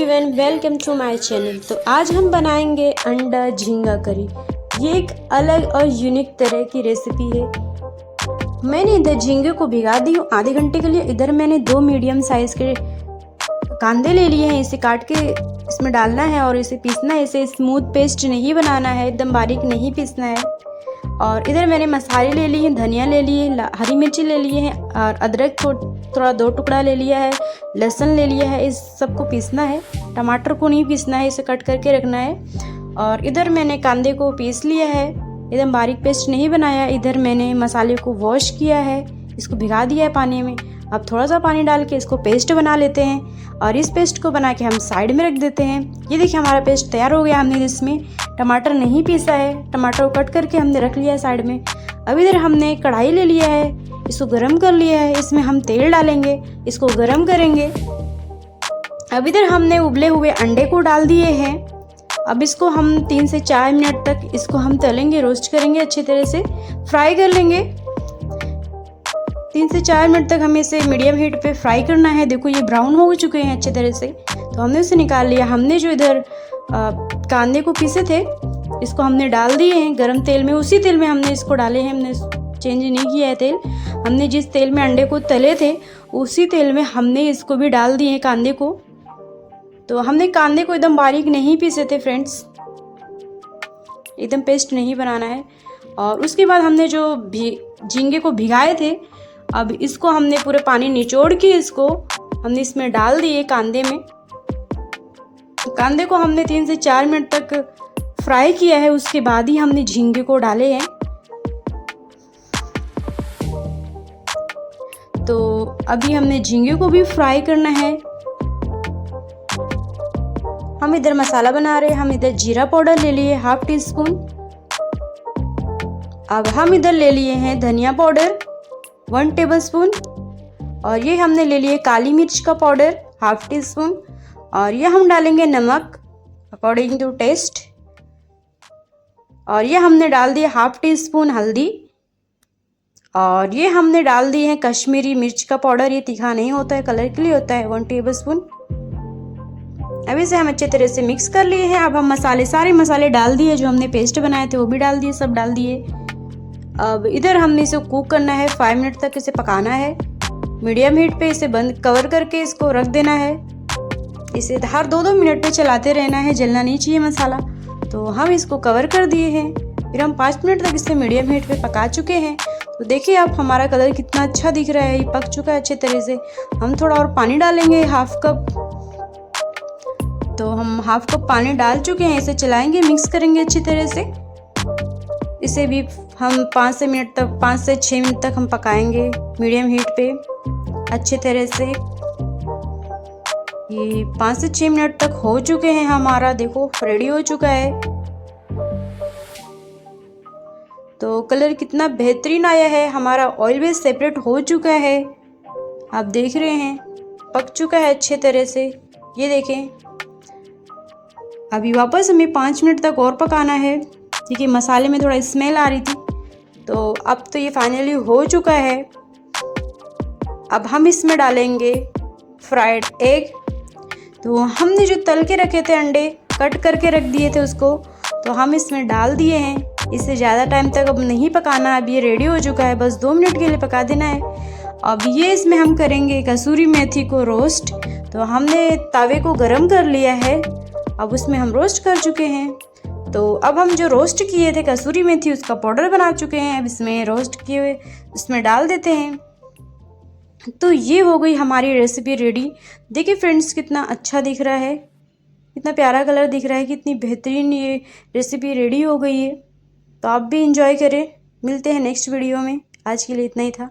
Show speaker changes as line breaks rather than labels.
Everyone, welcome to my channel. तो आज हम बनाएंगे अंडा झींगा करी। ये एक अलग और यूनिक तरह की रेसिपी है। मैंने इधर झींगे को भिगा दी हूँ आधे घंटे के लिए। इधर मैंने 2 मीडियम साइज के कांदे ले लिए हैं। इसे काट के इसमें डालना है और इसे पीसना है। इसे स्मूथ पेस्ट नहीं बनाना है, एकदम बारीक नहीं पीसना है। और इधर मैंने मसाले ले लिए हैं, धनिया ले लिए, हरी मिर्ची ले लिए हैं और अदरक को थोड़ा 2 टुकड़ा ले लिया है, लहसुन ले लिया है। इस सबको पीसना है। टमाटर को नहीं पीसना है, इसे कट करके रखना है। और इधर मैंने कांदे को पीस लिया है, एकदम बारीक पेस्ट नहीं बनाया। इधर मैंने मसाले को वॉश किया है, इसको भिगा दिया है पानी में। अब थोड़ा सा पानी डाल के इसको पेस्ट बना लेते हैं और इस पेस्ट को बना के हम साइड में रख देते हैं। ये देखिए हमारा पेस्ट तैयार हो गया। हमने इसमें टमाटर नहीं पीसा है, टमाटर को कट करके हमने रख लिया है साइड में। अब इधर हमने कढ़ाई ले लिया है, इसको गरम कर लिया है। इसमें हम तेल डालेंगे, इसको गरम करेंगे। अब इधर हमने उबले हुए अंडे को डाल दिए हैं। अब इसको हम 3 से 4 मिनट तक इसको हम तलेंगे, रोस्ट करेंगे, अच्छी तरह से फ्राई कर लेंगे। 3 से 4 मिनट तक हमें इसे मीडियम हीट पे फ्राई करना है। देखो ये ब्राउन हो चुके हैं अच्छे तरह से, तो हमने उसे निकाल लिया। हमने जो इधर कांदे को पीसे थे इसको हमने डाल दिए हैं गरम तेल में। उसी तेल में हमने इसको डाले हैं, हमने चेंज नहीं किया है तेल। हमने जिस तेल में अंडे को तले थे उसी तेल में हमने इसको भी डाल दिए हैं कांदे को। तो हमने कांदे को एकदम बारीक नहीं पीसे थे फ्रेंड्स, एकदम पेस्ट नहीं बनाना है। और उसके बाद हमने जो झींगे को भिगाए थे, अब इसको हमने पूरे पानी निचोड़ के इसको हमने इसमें डाल दिए कांदे में। कांदे को हमने 3 से 4 मिनट तक फ्राई किया है, उसके बाद ही हमने झींगे को डाले हैं। तो अभी हमने झींगे को भी फ्राई करना है। हम इधर मसाला बना रहे हैं। हम इधर जीरा पाउडर ले लिए 1/2 टीस्पून। अब हम इधर ले लिए हैं धनिया पाउडर 1 टेबलस्पून। और ये हमने ले लिए काली मिर्च का पाउडर 1/2 टीस्पून। और ये हम डालेंगे नमक अकॉर्डिंग टू टेस्ट। और ये हमने डाल दिया 1/2 टीस्पून हल्दी। और ये हमने डाल दिए हैं कश्मीरी मिर्च का पाउडर। ये तीखा नहीं होता है, कलर के लिए होता है, 1 टेबलस्पून। अब इसे हम अच्छे तरह से मिक्स कर लिए हैं। अब हम सारे मसाले डाल दिए, जो हमने पेस्ट बनाए थे वो भी डाल दिए, सब डाल दिए। अब इधर हमने इसे कुक करना है, 5 मिनट तक इसे पकाना है मीडियम हीट पे। इसे बंद कवर करके इसको रख देना है। इसे हर 2-2 मिनट पे चलाते रहना है, जलना नहीं चाहिए मसाला। तो हम इसको कवर कर दिए हैं, फिर हम 5 मिनट तक इसे मीडियम हीट पे पका चुके हैं। तो देखिए आप हमारा कलर कितना अच्छा दिख रहा है, ये पक चुका है अच्छे तरह से। हम थोड़ा और पानी डालेंगे 1/2 कप। तो हम 1/2 कप पानी डाल चुके हैं। इसे चलाएंगे, मिक्स करेंगे अच्छी तरह से। इसे भी हम 5 से 6 मिनट तक हम पकाएंगे मीडियम हीट पे अच्छे तरह से। ये 5 से 6 मिनट तक हो चुके हैं। हमारा देखो रेडी हो चुका है। तो कलर कितना बेहतरीन आया है। हमारा ऑयल भी सेपरेट हो चुका है, आप देख रहे हैं, पक चुका है अच्छे तरह से। ये देखें। अभी वापस हमें 5 मिनट तक और पकाना है, क्योंकि मसाले में थोड़ा स्मेल आ रही थी। तो अब तो ये फाइनली हो चुका है। अब हम इसमें डालेंगे फ्राइड एग। तो हमने जो तल के रखे थे अंडे, कट करके रख दिए थे उसको, तो हम इसमें डाल दिए हैं। इसे ज़्यादा टाइम तक अब नहीं पकाना। अब ये रेडी हो चुका है, बस 2 मिनट के लिए पका देना है। अब ये इसमें हम करेंगे कसूरी मेथी को रोस्ट। तो हमने तवे को गरम कर लिया है, अब उसमें हम रोस्ट कर चुके हैं। तो अब हम जो रोस्ट किए थे कसूरी मेथी, उसका पाउडर बना चुके हैं। अब इसमें रोस्ट किए हुए इसमें डाल देते हैं। तो ये हो गई हमारी रेसिपी रेडी। देखिए फ्रेंड्स कितना अच्छा दिख रहा है, कितना प्यारा कलर दिख रहा है, कितनी बेहतरीन ये रेसिपी रेडी हो गई है। तो आप भी इंजॉय करें। मिलते हैं नेक्स्ट वीडियो में। आज के लिए इतना ही था।